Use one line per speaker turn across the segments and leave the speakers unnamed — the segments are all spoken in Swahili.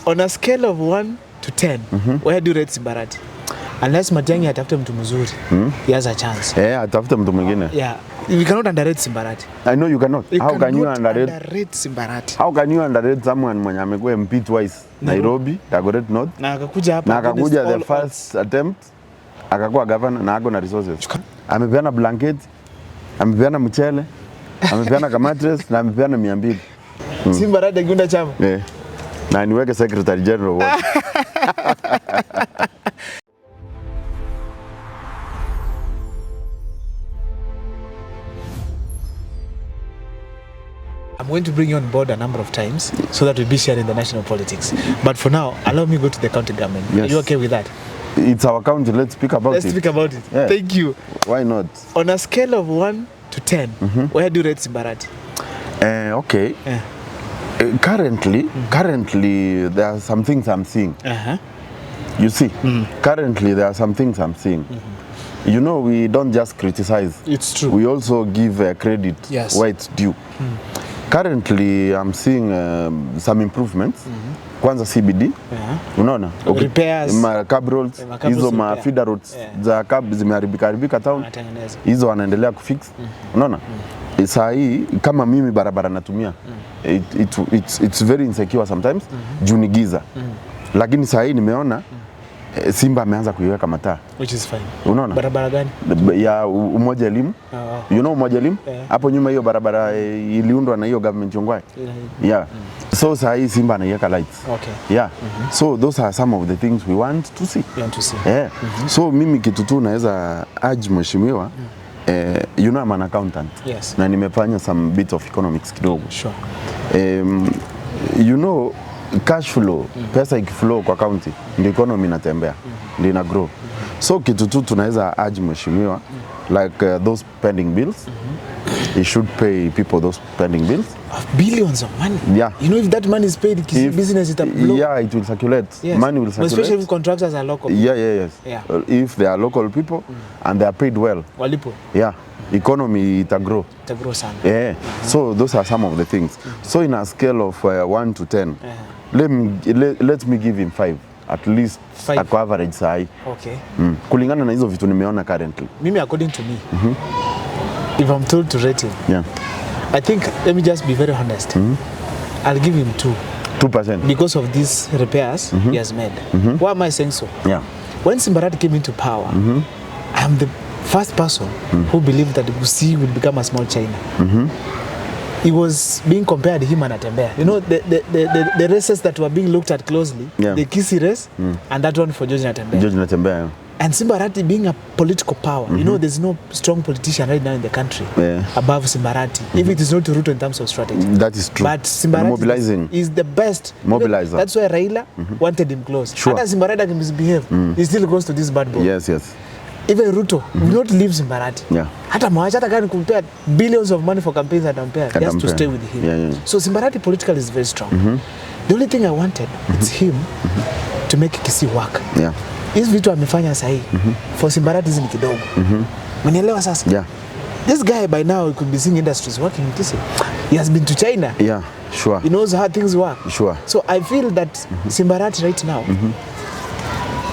On a scale of 1 to 10, where do you rate Simbarati? Unless Matiang'i atafute mtu mzuri, he has a chance.
Atafute mtu mwingine.
Yeah. You cannot underrate Simbarati.
I know you cannot. How can you
underrate Simbarati?
How can you underrate someone mwenye amekuwa MP twice? Nairobi, Dagoretti North.
Na akakuja hapa.
Na akakuja the first attempt. Akakuwa governor na ako na resources. Amepeana blanket, amepeana mchele, amepeana kamatres na amepeana 200.
Simbarati akiunda chama.
Na niweke secretary general wote.
I'm going to bring you on board a number of times so that we'll be sharing the national politics. But for now, allow me to go to the county government.
Yes.
Are you okay with that?
It's our county. Let's speak about it.
Let's speak about it. Yeah. Thank you.
Why not?
On a scale of 1 to 10, where do you rate Simbarati?
Okay. Currently, there are some things I'm seeing. You see, currently there are some things I'm seeing. You know, we don't just criticize.
It's true.
We also give credit where it's due. Currently, I'm seeing some improvements. Kwanza CBD, unaona?
Repairs,
cab roads, hizo feeder roads za cab zimeharibika town. Hizo wanaendelea kufix. Unaona? Saa hii kama mimi barabara natumia, it's very insecure sometimes, juu ni giza. Lakini saa hii nimeona Simba ameanza kuiweka mataa.
Which is fine.
Unaona?
Barabara gani?
Ya Umoja Elimu. You know Umoja Elimu? Hapo nyuma hiyo barabara iliundwa na hiyo government Chongwai. So saa hii Simba anaiweka lights.
Okay.
So those are some of the things we want to see.
You want to see.
So mimi kitu tu naweza urge mheshimiwa, you know I'm an accountant.
Yes.
Na nimefanya some bit of economics kidogo.
Sure.
You know cash flow, pesa ikiflow kwa county, ndio economy inatembea, ndio ina grow. So kitu tu tunaweza urge mheshimiwa, like those pending bills, he should pay people those pending bills.
Billions of money.
Yeah.
You know, if that money is paid, business it blow.
Yeah, it will circulate.
Yes.
Money will circulate.
Especially if contractors are local.
Yes. If they are local people and they are paid well.
Walipo.
Yeah. Economy it grow.
It grow sana.
So those are some of the things. So in a scale of 1 to 10, let me give him 5. At least 5 average sai.
Okay.
Kulingana na hizo vitu nimeona currently.
Mimi according to me, if I'm told to rate him, I think, let me just be very honest, I'll give him 2%. Because of these repairs he has made. Why am I saying so? When Simbarati came into power, I'm the first person who believed that Gusii would become a small China. He was being compared to him and Atembea. You know, the races that were being looked at closely, the Kisii race and that one for George Atembea. And Simbarati being a political power, you know, there's no strong politician right now in the country above Simbarati, if it is not Ruto in terms of strategy.
That is true.
But Simbarati is the best mobilizer. That's why Raila wanted him close. Sure. After Simbarati can misbehave, he still goes to this bad boy.
Yes.
Even Ruto will not leave Simbarati. Hata Mwacha hata gani kumpea billions of money for campaigns at Ampere, he has to stay with him. So Simbarati political is very strong. The only thing I wanted is him to make Kisii work. Hizi vitu amefanya sahi for Simbarati hizi ni kidogo. Mnielewa sasa? This guy by now could be seeing industries working in Kisii. He has been to China.
Sure.
He knows how things work.
Sure.
So I feel that Simbarati right now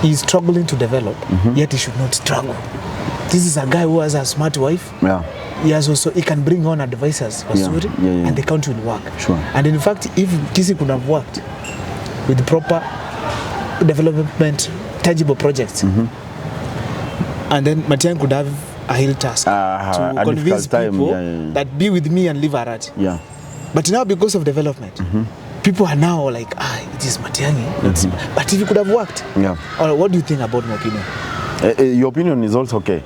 he is struggling to develop, yet he should not struggle. This is a guy who has a smart wife. He can bring on advisors and the country will work.
Sure.
And in fact, if Kisii could have worked with proper development, tangible projects, and then Matiang'i could have a hill task to convince people that be with me and leave Arati. But now because of development, people are now like, it is Matiang'i. But if you could have worked, or what do you think about my opinion?
Your opinion is also okay.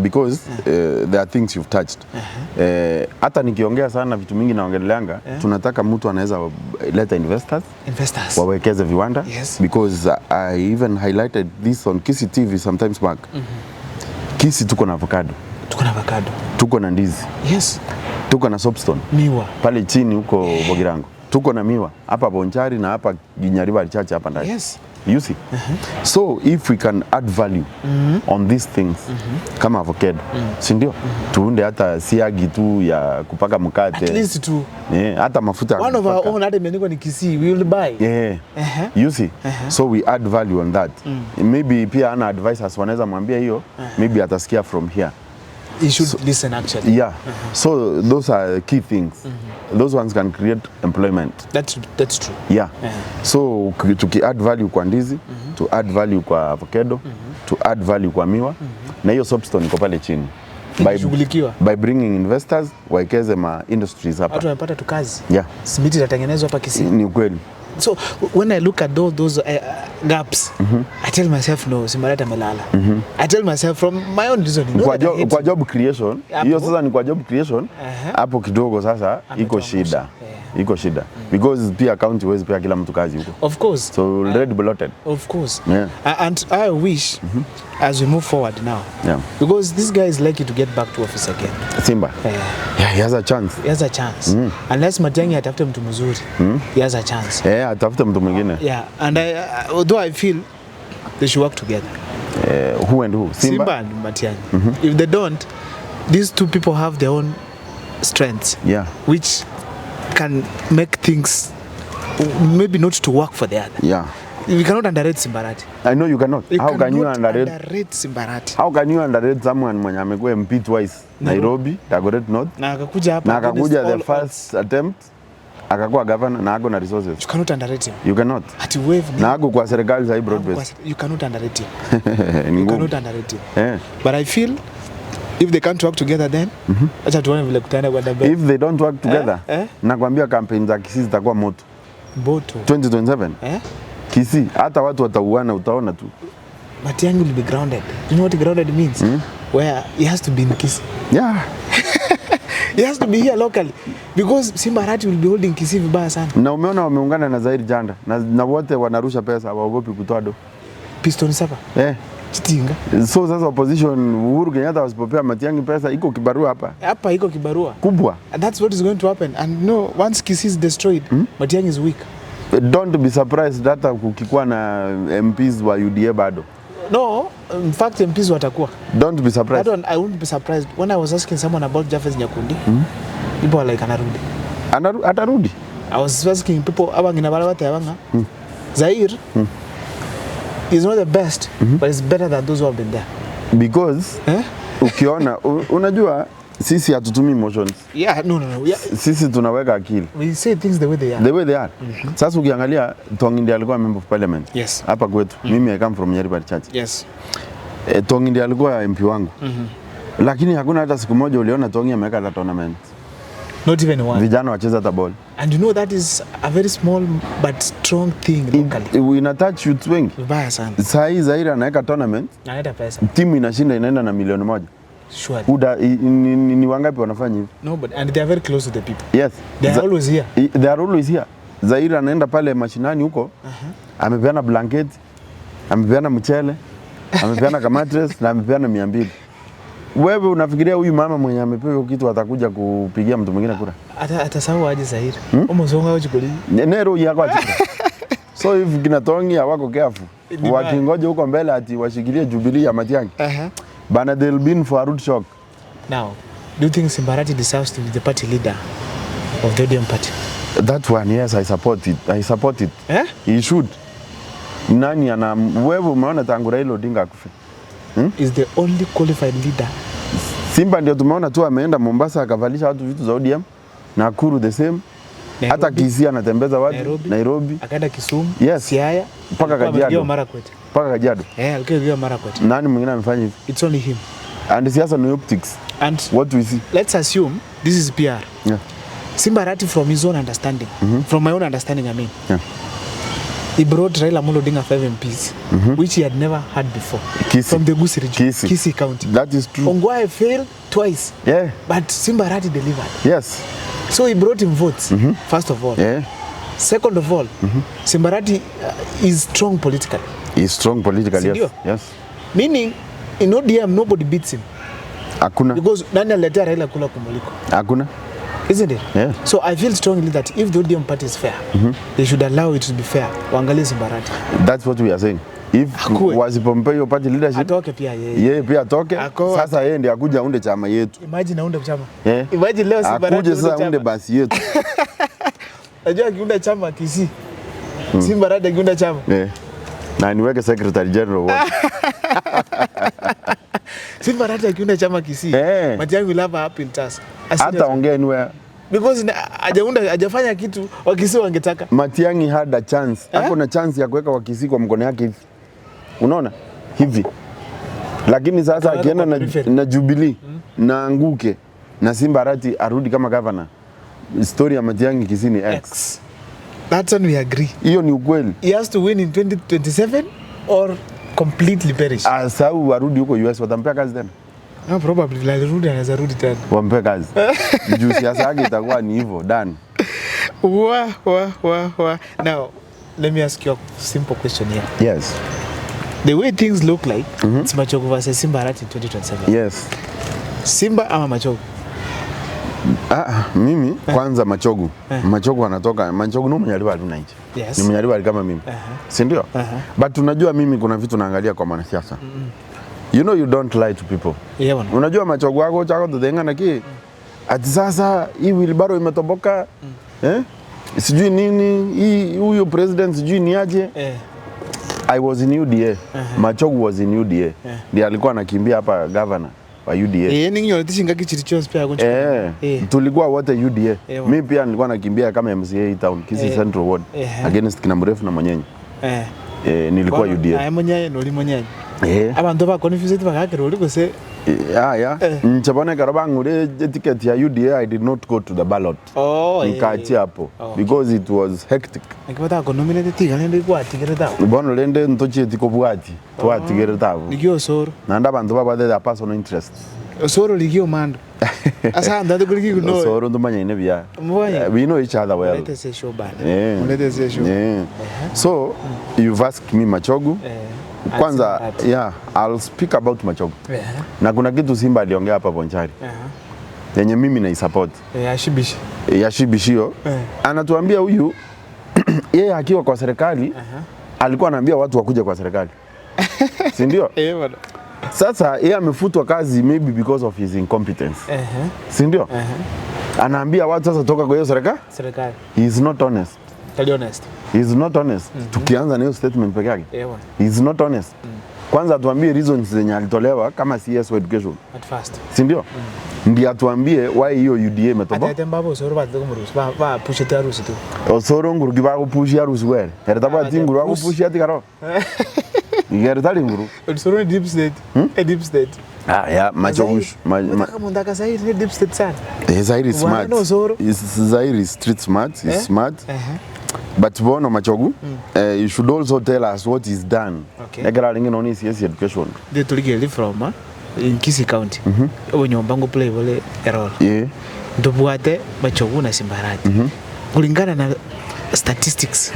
Because there are things you've touched. Hata nikiongea sana vitu mingi naongeleanga, tunataka mtu anaweza leta investors. Wawekeze viwanda. Because I even highlighted this on Kisii TV sometimes back. Kisii tuko na avocado. Tuko na ndizi. Tuko na soapstone.
Miwa.
Pale chini huko Bogirango. Tuko na miwa hapa Bonchari na hapa Ginyariba Church hapa ndani. You see? So if we can add value on these things, kama avocado, si ndio? Tuunde hata siagi tu ya kupaka mkate.
At least tu.
Hata mafuta ya
one of our own, hata imeandikwa ni Kisii, we will buy.
You see? So we add value on that. Maybe pia ana advisors wanaweza mwambia hiyo, maybe atasikia from here.
He should listen actually.
Yeah. So those are key things. Those ones can create employment.
That's true.
Yeah. So to add value kwa ndizi, to add value kwa avocado, to add value kwa miwa, na hiyo soapstone iko pale chini. By bringing investors, waekeze ma industries hapa.
Watu wanapata tu kazi.
Yeah.
Simiti itatengenezwa hapa Kisii.
Ni ukweli.
So when I look at those gaps, I tell myself no, Simbarati amelala. I tell myself from my own reasoning.
Kwa job creation, hiyo sasa ni kwa job creation, hapo kidogo sasa iko shida. Iko shida. Because pia county wezi pia kila mtu kazi huko.
Of course.
So already bloated.
Of course. Yeah. And I wish as we move forward now. Yeah. Because this guy is likely to get back to office again.
Simba. Yeah, he has a chance.
He has a chance. Unless Matiang'i atafute mtu mzuri, he has a chance.
Yeah, atafute mtu mwingine.
Yeah, and although I feel they should work together.
Who and who?
Simba and Matiang'i. If they don't, these two people have their own strengths.
Yeah.
Which can make things maybe not to work for the other.
Yeah.
We cannot underrate Simbarati.
I know you cannot. How can you
underrate Simbarati?
How can you underrate someone mwenye amekuwa MP twice? Nairobi, Dagoretti North.
Na akakuja hapa.
Na akakuja the first attempt. Akakuwa governor na ako na resources.
You cannot underrate him.
You cannot.
Ati wave.
Na ako kwa serikali za broad base.
You cannot underrate him. You cannot underrate him. Yeah. But I feel if they can't work together then, acha tuone vile kutaenda kwa debe.
If they don't work together, nakwambia campaign za Kisii zitakuwa moto. 2027. Kisii, hata watu watauana utaona tu.
Matiang'i will be grounded. You know what grounded means? Where he has to be in Kisii.
Yeah.
He has to be here locally. Because Simbarati will be holding Kisii vibaya sana.
Na umeona wameungana na Zairi Janda. Na wote wanarusha pesa, hawaogopi kutoa do.
Piston sapa. Chitinga.
So sasa opposition Uhuru Kenyatta wasipopea Matiang'i pesa iko kibarua hapa.
Hapa iko kibarua.
Kubwa.
And that's what is going to happen. And no, once Kisii is destroyed, Matiang'i is weak.
Don't be surprised hata kukikuwa na MPs wa UDA bado.
No, in fact MPs watakuwa.
Don't be surprised.
I wouldn't be surprised. When I was asking someone about Japheth Nyakundi, people are like anarudi.
Atarudi.
I was asking people abangina balawate abanga. Zaire is not the best, but it's better than those who have been there. Because ukiona unajua sisi hatutumi emotions. Yeah, no. Yeah.
Sisi tunaweka akili.
We say things the way they are.
The way they are. Sasa ukiangalia Tongi ndiye alikuwa member of parliament.
Yes.
Hapa kwetu. Mimi I come from Nyaribari Church.
Yes.
Tongi ndiye alikuwa MP wangu. Lakini hakuna hata siku moja uliona Tongi ameweka hata tournament.
Not even one.
Vijana wacheza hata ball.
And you know that is a very small but strong thing locally.
We attach youth wengi.
Vibaya sana.
Saa hii Zaire anaweka tournament.
Analeta pesa.
Timu inashinda inaenda na milioni 1.
Sure.
Ni wangapi wanafanya hivi?
No, but and they are very close to the people.
Yes.
They are always here.
They are always here. Zaire anaenda pale mashinani huko. Amepeana blanket, amepeana mchele, amepeana kamatres na amepeana 200. Wewe unafikiria huyu mama mwenye amepewa kitu atakuja kupigia mtu mwingine kura?
Atasahau aje Zaire. Omosongo au chikoli.
Nero yako ati. So if kina Tongi hawako careful. Wakingoje huko mbele ati washikilie Jubilee ya Matiang'i. Bana they'll be in for a root shock.
Now, do you think Simbarati deserves to be the party leader of the ODM party?
That one, yes, I support it. He should. Nani ana wewe umeona tangu Raila Odinga akufe?
Is the only qualified leader.
Simba ndio tumeona tu ameenda Mombasa akavalisha watu vitu za ODM. Nakuru the same. Hata Kisii anatembeza watu. Nairobi.
Akaenda Kisumu.
Yes.
Siaya.
Paka Kajiado. Paka Kajiado.
Alikuwa Marakwet.
Nani mwingine amefanya hivi?
It's only him.
And siasa ni optics.
And
what we see.
Let's assume this is PR.
Yeah.
Simbarati from his own understanding. From my own understanding, I mean.
Yeah.
He brought Raila Amolo Odinga 5 MPs, which he had never had before.
From
the Gusii region. Kisii County.
That is true.
Ongwae failed twice.
Yeah.
But Simbarati delivered.
Yes.
So he brought him votes, first of all.
Yeah.
Second of all, Simbarati is strong politically.
He's strong politically, yes. Yes.
Meaning, in ODM, nobody beats him.
Hakuna.
Because nani aletea Raila kula kumuliko?
Hakuna.
Isn't it?
Yeah.
So I feel strongly that if the ODM party is fair, they should allow it to be fair. Waangalie Simba Arati.
That's what we are saying. If wasipompe hiyo party leadership,
atoke pia yeye.
Yeye pia atoke. Sasa yeye ndiye akuja aunde chama yetu.
Imagine aunde chama.
Yeah.
Imagine leo Simba Arati
akuja sasa aunde basi yetu.
Najua akiunda chama Kisii. Simba Arati akiunda chama.
Yeah. Na niweke secretary general wote.
Simba Arati akiunda chama Kisii. Matiang'i will have a happy task.
Hata ongea anywhere.
Because hajafanya kitu Wakisii wangetaka.
Matiang'i had a chance. Hapo na chance ya kuweka Wakisii kwa mkono yake hivi. Unaona? Hivi. Lakini sasa akienda na Jubilee na anguke na Simba Arati arudi kama governor. Story ya Matiang'i Kisii ni X.
That's when we agree.
Hiyo ni ukweli.
He has to win in 2027 or completely perish.
Asau warudi huko US watampea kazi tena.
No, probably like rudi anaweza rudi tena.
Wampe kazi. Juu siasa yake itakuwa ni hivyo done.
Now, let me ask you a simple question here.
Yes.
The way things look like, it's Machogu versus Simba Arati in 2027.
Yes.
Simba ama Machogu?
Mimi kwanza Machogu. Machogu anatoka. Machogu ni mnyaliwa tunaichi.
Yes.
Ni mnyaliwa kama mimi. Si ndio? But unajua mimi kuna vitu naangalia kwa mwanasiasa. You know you don't lie to people.
Yeah,
unajua Machogu wako chako tutenga na ki. Ati sasa hii wheelbarrow imetoboka. Sijui nini, hii huyo president sijui ni aje. I was in UDA. Machogu was in UDA. Ndiye alikuwa anakimbia hapa governor wa UDA.
Ninyi wanatishinga kichirichos pia kuncho.
Tulikuwa wote UDA. Mimi pia nilikuwa nakimbia kama MCA town Kisii Central Ward against kina Mrefu na Monyenyi. Nilikuwa UDA.
Monyenyi noli Monyenyi. Abantu ba confused bakakero uliko se.
Nchabone karabangure ticket ya UDA I did not go to the ballot. Nikaachia hapo because it was hectic.
Nikipata ko nominate tiga nende kwa tigereta.
Bono lende ntochi etiko bwati. Twa tigereta.
Ligio soro.
Nanda bantu baba the personal interest.
Soro ligio mando. Asa ndado kuliki kuno.
Soro ndumanya ine bia. We know each other well.
Let us say show bana. Let us say show.
So you've asked me Machogu. Kwanza I'll speak about Machogu. Na kuna kitu Simba aliongea hapa Bonchari. Yenye mimi na support. Yashibishio. Anatuambia huyu yeye akiwa kwa serikali alikuwa anaambia watu wakuje kwa serikali. Si ndio?
Bwana.
Sasa yeye amefutwa kazi maybe because of his incompetence. Si ndio? Anaambia watu sasa toka kwa hiyo serikali? He is not honest. He is not honest. Tukianza na hiyo statement peke yake. He is not honest. Kwanza atuambie reasons zenye alitolewa kama CS for education.
At first.
Si ndio? Ndiye atuambie why hiyo UDA imetoboka.
Ati mbabo soro ba kumurus ba push te harusi tu.
Osoro nguru kibago push harusi wele. Hereta ba tinguru ago push ati karo. Igereta nguru.
Osoro deep state. Deep state.
Machogu.
Kama ndaka Zaire ni deep state sana.
Zaire is smart. Zaire is street smart, is smart. But bono Machogu, you should also tell us what is done. Negara lingi noni CS education.
They tuligeli from in Kisii County. Nyombango play vole error. Ndobuate Machogu na Simba Arati. Kulingana na statistics.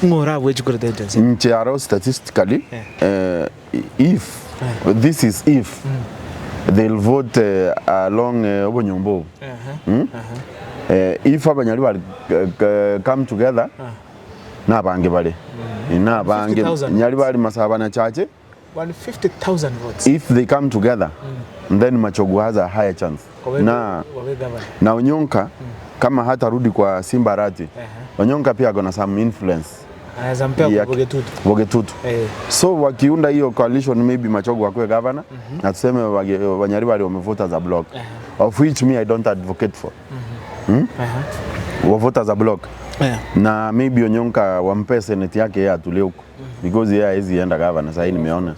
Ngora wechu kwa agency.
Ncharo statistically, if this is if they'll vote along Obonyombo. If abanyali bali come together na bange bale na bange nyali bali masaba na chache
150,000 votes.
If they come together then Machogu has a higher chance na Onyonka kama hata rudi kwa Simba Arati Onyonka pia gonna some influence
anazampea
Bogetutu. So wakiunda hiyo coalition maybe Machogu akue governor na tuseme wanyali bali wamevote as a block of which me I don't advocate for. Wavuta za block. Na maybe Onyonka wampe senate yake yeye atulie huko because yeye hizi enda governor sasa nimeona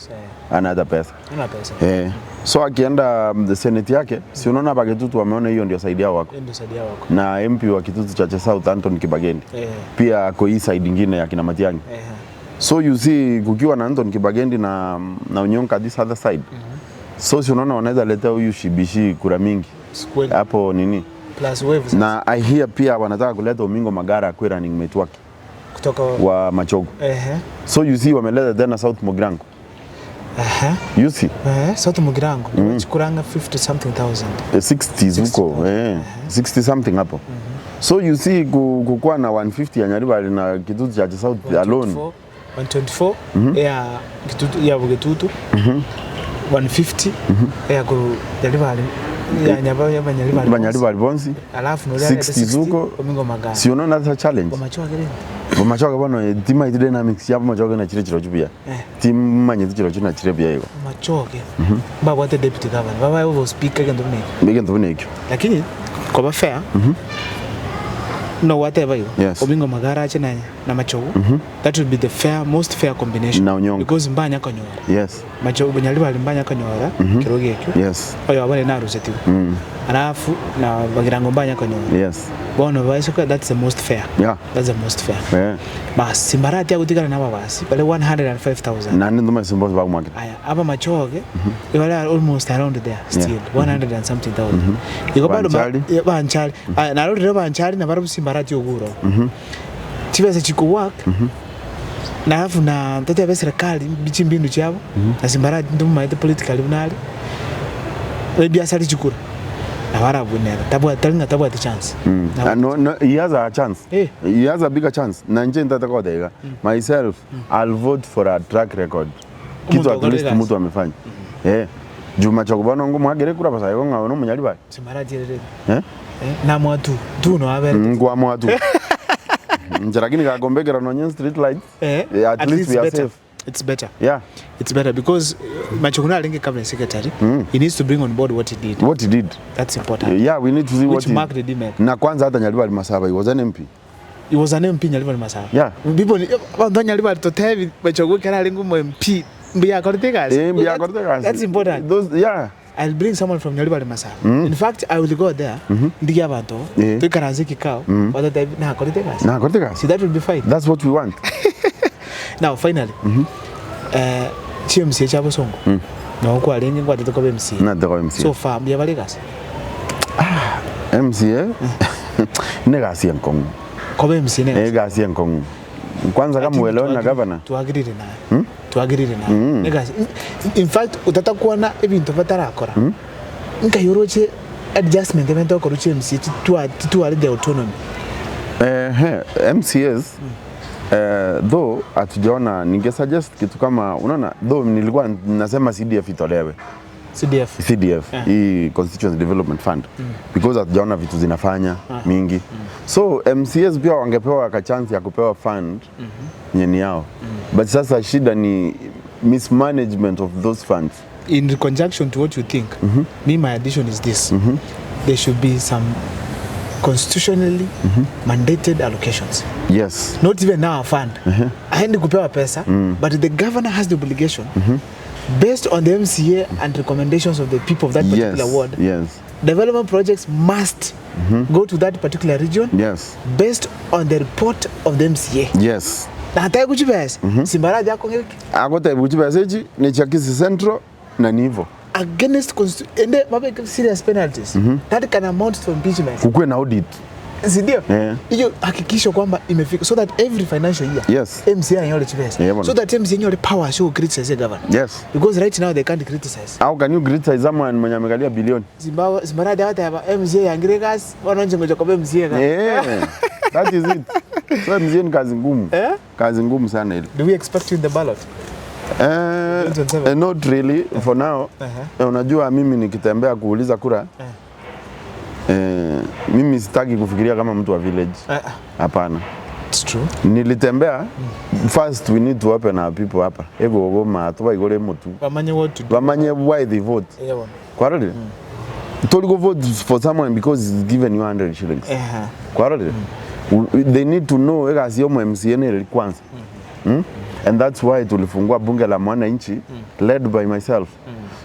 ana hata pesa. So akienda the senate yake si unaona Bagetutu wameona hiyo ndio side yao wako. Na MP wa Kitutu Chache South Anton Kibagendi. Pia ako hii side nyingine ya kina Matiang'i. So you see kukiwa na Anton Kibagendi na Onyonka this other side. So si unaona wanaweza leta huyu shibishi kura mingi. Hapo nini?
Plus waves.
Na I hear pia wanataka kuleta Omingo Magara kwa running mate wake kutoka wa Machogu. So you see wameleta tena South Mogrango. You see?
Soto mugirango. Chikuranga 50 something thousand.
60 zuko. 60 something hapo. So you see kukua na 150 ya Nyaribari na Kitutu cha South alone.
124 ya Kitutu ya Bugetutu. 150 ya ku Nyaribari. Ya Nyaribari bonsi. Alafu no
60 zuko. Si unaona that's a challenge. Bomachoka bono tima ide dynamics ya bomachoka na chire chipia. Team manye chiro china chire bia yego.
Machoke. Baba what deputy governor. Baba yo speaker gendo make.
Begento nekyo.
Lakini kwa fair. No whatever you. Obingo magara chena na machogo. That would be the most fair combination. Because mbanya kanyora.
Yes.
Machogo Nyaribari mbanya kanyora. Kiroge ekyo.
Yes.
Oyo abane na ruseti. Alafu na bagirango mbanya kanyora.
Yes.
Bono baishoka that's the most fair.
Yeah.
That's the most fair. Bas simbarati yakutikana na babasi bale 105,000.
Nani ndoma simbo ba market.
Aya aba machoge ibale almost around there still 100 and something thousand. Iko bado banchali. Na rodi banchali na baro simbarati oguro. Chibese chiko work. Na hafu na mtoto ya serikali bichi mbindu chabo. Na simbarati ndumu maite politically unali. Webi asali chikura. Tabua the chance.
No, he has a chance. He has a bigger chance. Myself, I'll vote for a track record. Kitu at least mtu amefanya. Juma chokubano ngo mwagere kura basa yonga ono Munyaribari.
Simbarati rede. Na mwatu. Tu no abere.
Ngwa mwatu. Njarakini kagombegera no street lights. At least we are safe.
It's better.
Yeah.
It's better because Machokuna Alinge Cabinet Secretary, he needs to bring on board what he did.
What he did.
That's important.
Yeah, we need to see
which mark did he make.
Na kwanza hata Nyaribari Masaba, he was an MP.
He was an MP Nyaribari Masaba.
Yeah.
People Nyaribari to tell me Machokuna Alinge MP. That's important.
Yeah.
I'll bring someone from Nyaribari Masaba. In fact, I will go there. Ndigia banto. Tukaranze kikao. See, that will be fine.
That's what we want.
Now finally, CMC cha bosongo. Na uko alenye kwa tete kwa MC.
Na tete kwa MC.
So far mbia balegas.
MC negasi yankongu.
Kwa MC negasi.
Negasi yankongu. Kwanza kama uelewa na governor.
Tuagirire naye. Tuagirire naye. Negasi. In fact utatakuwa na ebinto batarakora. Nkayoroche adjustment evento ko CMC tu ali the autonomy.
MCS though atujaona ningesuggest kitu kama unaona though nilikuwa nasema CDF itolewe. CDF hii Constituency Development Fund because atujaona vitu zinafanya mingi. So MCS pia wangepewa ka chance ya kupewa fund nyeni yao. But sasa shida ni mismanagement of those funds.
In conjunction to what you think, my addition is this. There should be some constitutionally mandated allocations.
Yes.
Not even now a fund. Haendi kupewa pesa, but the governor has the obligation based on the MCA and recommendations of the people of that particular ward.
Yes.
Development projects must go to that particular region.
Yes.
Based on the report of the MCA.
Yes.
Na hata kuchibesa. Simbaraji yako ngeki.
Agote kuchibesa hichi ni Chakisi Central na nivo.
Against and they serious penalties that can amount to impeachment.
Kukue na audit.
Ndio. Hiyo hakikisho kwamba imefika so that every financial year MCA acknowledge pesa. So that MCA acknowledge power show criticize government.
Yes.
Because right now they can't criticize.
How can you criticize someone mwenye amegalia bilioni?
Zimbabwe hata MCA yangiregas wanaonje ngoja kwa MCA.
That is it. So MCA ni kazi ngumu. Kazi ngumu sana ile.
Do we expect you in the ballot?
Not really for now. Unajua mimi nikitembea kuuliza kura mimi sitaki kufikiria kama mtu wa village. Hapana.
It's true.
Nilitembea first we need to open our people hapa. Ego goma atuba igore mutu.
Bamanye what to do.
Bamanye why they vote. Kwarole. To go vote for someone because he's given you 100 shillings. Kwarole. They need to know ega sio MCA ni kwanza. And that's why tulifungua bunge la mwananchi led by myself.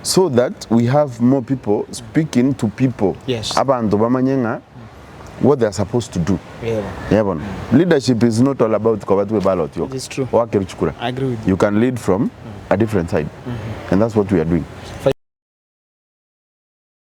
So that we have more people speaking to people.
Yes.
Abantu bamanyenga what they are supposed to do. Leadership is not all about kubatwe ballot yo.
It's true.
I agree
with you.
You can lead from a different side. And that's what we are doing.